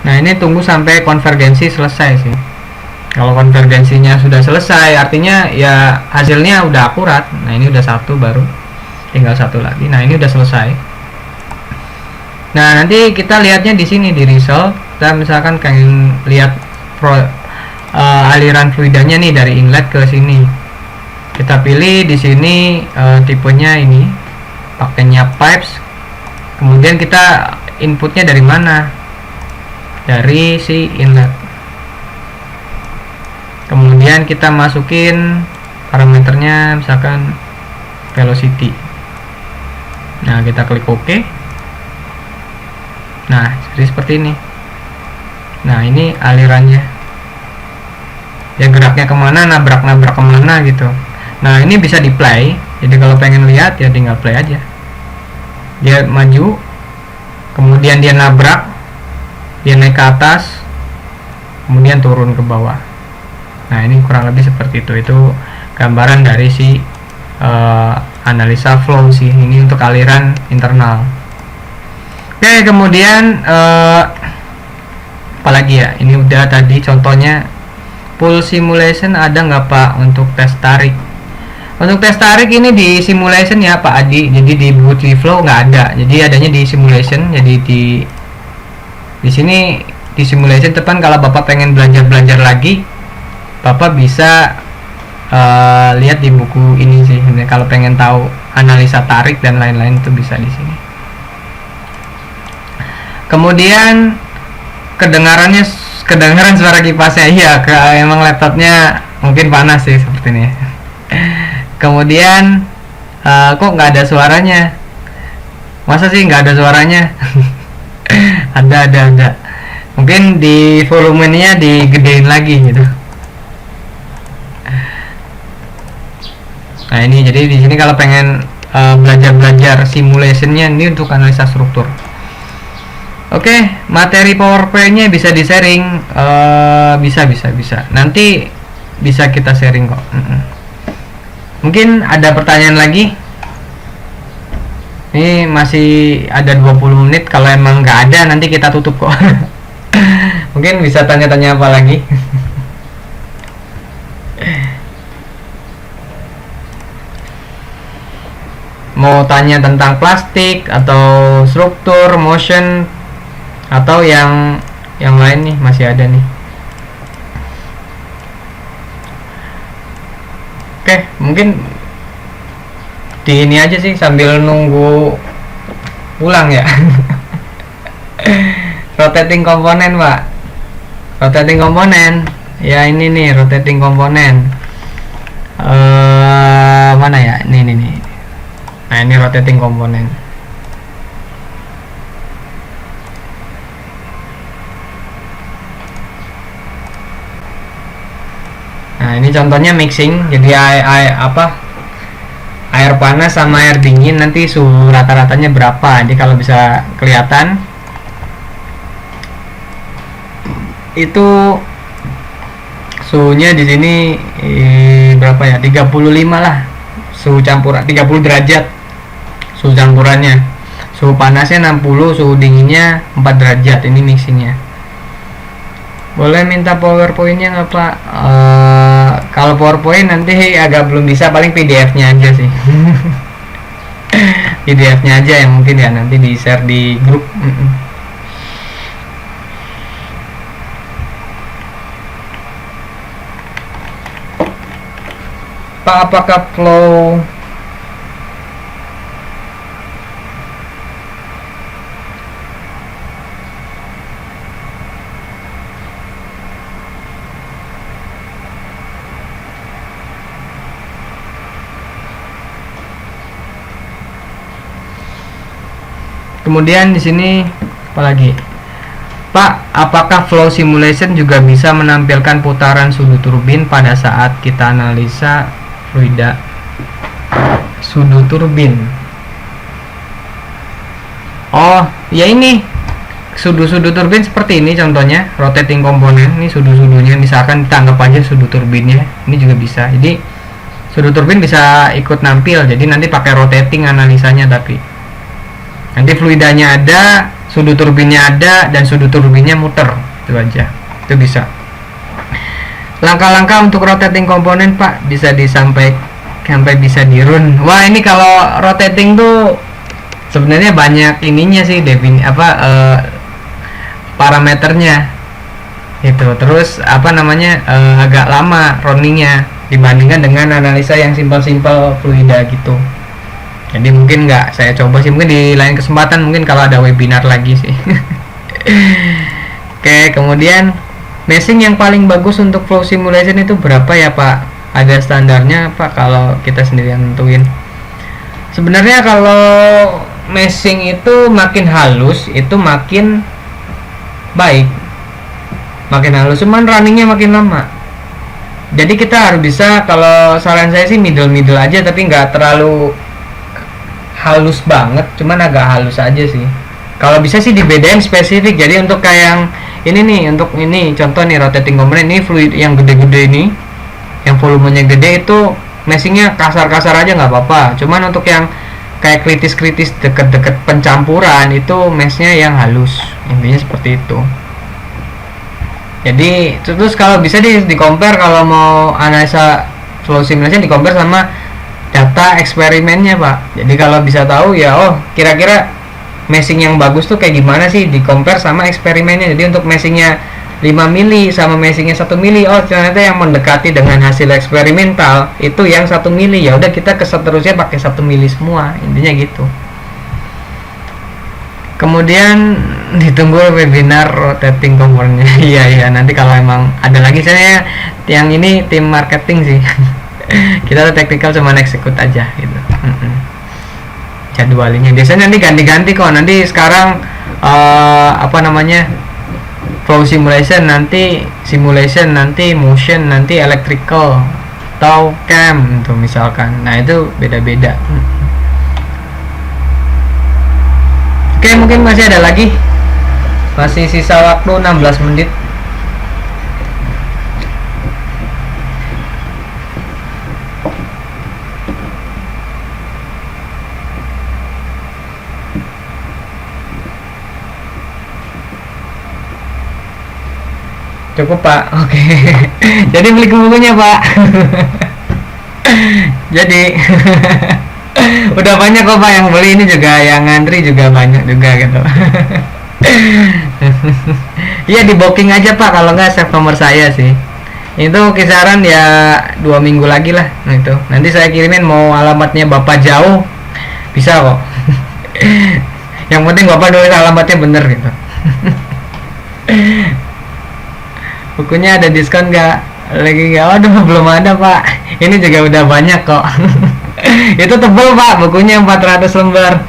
A: Nah, ini tunggu sampai konvergensi selesai sih. Kalau konvergensinya sudah selesai, artinya ya hasilnya udah akurat. Nah, ini udah satu, baru tinggal satu lagi. Nah, ini udah selesai. Nah, nanti kita lihatnya di sini di result. Kita misalkan pengen lihat aliran fluidanya nih dari inlet ke sini. Kita pilih di sini tipenya ini, pakainya pipes. Kemudian kita inputnya dari mana? Dari si inlet. Kemudian kita masukin parameternya, misalkan velocity. Nah, kita klik OK. Nah, jadi seperti ini. Nah, ini alirannya. Ya, geraknya kemana, nabrak kemana gitu. Nah, ini bisa di play. Jadi kalau pengen lihat ya tinggal play aja. Dia maju, kemudian dia nabrak, dia naik ke atas, kemudian turun ke bawah. Nah, ini kurang lebih seperti itu. Itu gambaran dari si analisa flow sih. Ini untuk aliran internal. Oke, kemudian apalagi ya? Ini udah tadi contohnya. Full simulation ada nggak Pak untuk tes tarik? Untuk tes tarik ini di simulation ya Pak Adi. Jadi di Booty Flow nggak ada. Jadi adanya di simulation. Jadi di sini di simulation depan, kalau Bapak pengen belajar lagi, Bapak bisa lihat di buku ini sih. Kalau pengen tahu analisa tarik dan lain-lain itu bisa di sini. Kemudian kedengaran suara kipasnya. Iya, emang laptopnya mungkin panas sih seperti ini. Kemudian kok nggak ada suaranya? Masa sih nggak ada suaranya? ada. Mungkin di volumenya digedein lagi gitu. Nah, ini jadi di sini kalau pengen belajar simulationnya, ini untuk analisa struktur. Oke, materi PowerPoint-nya bisa di-sharing, bisa. Nanti bisa kita sharing kok. Mungkin ada pertanyaan lagi? Ini masih ada 20 menit. Kalau emang nggak ada, nanti kita tutup kok. Mungkin bisa tanya-tanya apa lagi? Mau tanya tentang plastik atau struktur, motion, atau yang lain nih, masih ada nih. Oke, mungkin di ini aja sih sambil nunggu pulang ya. Rotating komponen Pak, rotating komponen ya, ini nih rotating komponen. Mana ya, ini. Nah, ini rotating komponen. Nah, ini contohnya mixing. Jadi air panas sama air dingin, nanti suhu rata-ratanya berapa. Jadi kalau bisa kelihatan itu suhunya di sini berapa ya? 35 lah. Suhu campuran 30 derajat. Suhu campurannya. Suhu panasnya 60, suhu dinginnya 4 derajat. Ini mixingnya. Boleh minta PowerPoint-nya nggak Pak? Kalau PowerPoint nanti agak belum bisa, paling PDF-nya aja sih. PDF-nya aja yang mungkin ya nanti di-share di grup. Pak, apakah flow Kemudian di sini apa lagi? Pak, apakah flow simulation juga bisa menampilkan putaran sudu turbin pada saat kita analisa fluida sudu turbin? Oh, ya ini sudu-sudu turbin seperti ini contohnya, rotating komponen. Ini sudu-sudunya, misalkan kita anggap aja sudu turbinnya. Ini juga bisa. Jadi sudu turbin bisa ikut nampil. Jadi nanti pakai rotating analisanya, tapi nanti fluidanya ada, sudut turbinnya ada, dan sudut turbinnya muter. Itu aja, itu bisa. Langkah-langkah untuk rotating komponen, Pak, bisa sampai bisa di run. Wah, ini kalau rotating tuh sebenarnya banyak ininya sih, parameternya itu. Terus agak lama runningnya dibandingkan dengan analisa yang simpel-simpel fluida gitu. Jadi mungkin nggak saya coba sih, mungkin di lain kesempatan, mungkin kalau ada webinar lagi sih. Oke, kemudian meshing yang paling bagus untuk flow simulation itu berapa ya Pak? Ada standarnya Pak kalau kita sendiri yang nentuin? Sebenarnya kalau meshing itu makin halus itu makin baik, makin halus, cuman runningnya makin lama. Jadi kita harus bisa, kalau saran saya sih middle aja, tapi nggak terlalu halus banget, cuman agak halus aja sih. Kalau bisa sih dibedain spesifik. Jadi untuk kayak yang ini nih, untuk ini contoh nih rotating component, ini fluid yang gede-gede ini, yang volumenya gede, itu meshingnya kasar-kasar aja nggak apa-apa. Cuman untuk yang kayak kritis-kritis deket-deket pencampuran itu meshnya yang halus, intinya seperti itu. Jadi terus kalau bisa di compare, kalau mau analisa flow simulation di compare sama data eksperimennya Pak. Jadi kalau bisa tahu ya, oh kira-kira meshing yang bagus tuh kayak gimana sih, di compare sama eksperimennya. Jadi untuk meshingnya 5 mili sama meshingnya 1 mili, oh ternyata yang mendekati dengan hasil eksperimental itu yang 1 mili, ya udah kita seterusnya pakai 1 mili semua, intinya gitu. Kemudian ditunggu webinar rotating komponennya. Iya nanti kalau emang ada lagi, saya yang ini tim marketing sih. Kita tuh technical cuma execute aja gitu. Jadwalnya biasanya nanti ganti-ganti kok. Nanti sekarang flow simulation, nanti simulation, nanti motion, nanti electrical atau cam tuh misalkan. Nah itu beda-beda. Oke, mungkin masih ada lagi, masih sisa waktu 16 menit. Cukup Pak, oke. Jadi beli bukunya Pak. Jadi udah banyak kok Pak yang beli, ini juga yang ngantri juga banyak juga gitu. Iya, di booking aja Pak, kalau nggak save nomor saya sih. Itu kisaran ya 2 minggu lagi lah. Nah itu nanti saya kirimin, mau alamatnya Bapak jauh bisa kok. Yang penting Bapak nulis alamatnya bener gitu. Bukunya ada diskon nggak? Lagi nggak? Waduh, belum ada Pak. Ini juga udah banyak kok. Itu tebel Pak, bukunya 400 lembar.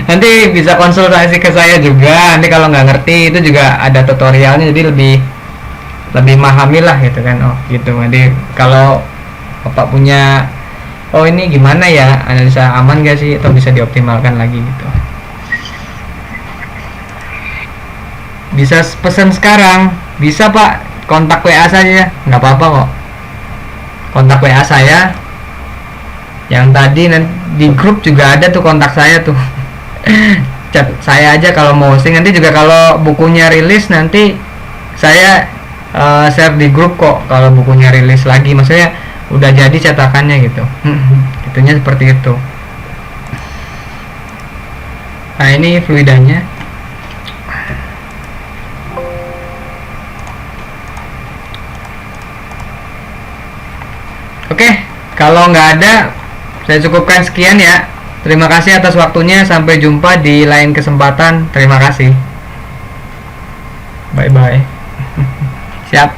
A: Nanti bisa konsultasi ke saya juga. Nanti kalau nggak ngerti itu juga ada tutorialnya, jadi lebih memahami lah gitu kan. Oh gitu. Nanti kalau Bapak punya, oh ini gimana ya, analisa aman gak sih, atau bisa dioptimalkan lagi gitu, bisa pesan sekarang, bisa Pak, kontak WA saja, nggak apa-apa kok. Kontak WA saya yang tadi, di grup juga ada tuh kontak saya tuh. Chat saya aja kalau mau hosting. Nanti juga kalau bukunya rilis nanti saya share di grup kok, kalau bukunya rilis lagi, maksudnya udah jadi cetakannya gitu. Itunya seperti itu. Nah ini fluidanya. Oke, kalau nggak ada, saya cukupkan sekian ya. Terima kasih atas waktunya. Sampai jumpa di lain kesempatan. Terima kasih. Bye-bye. Siap.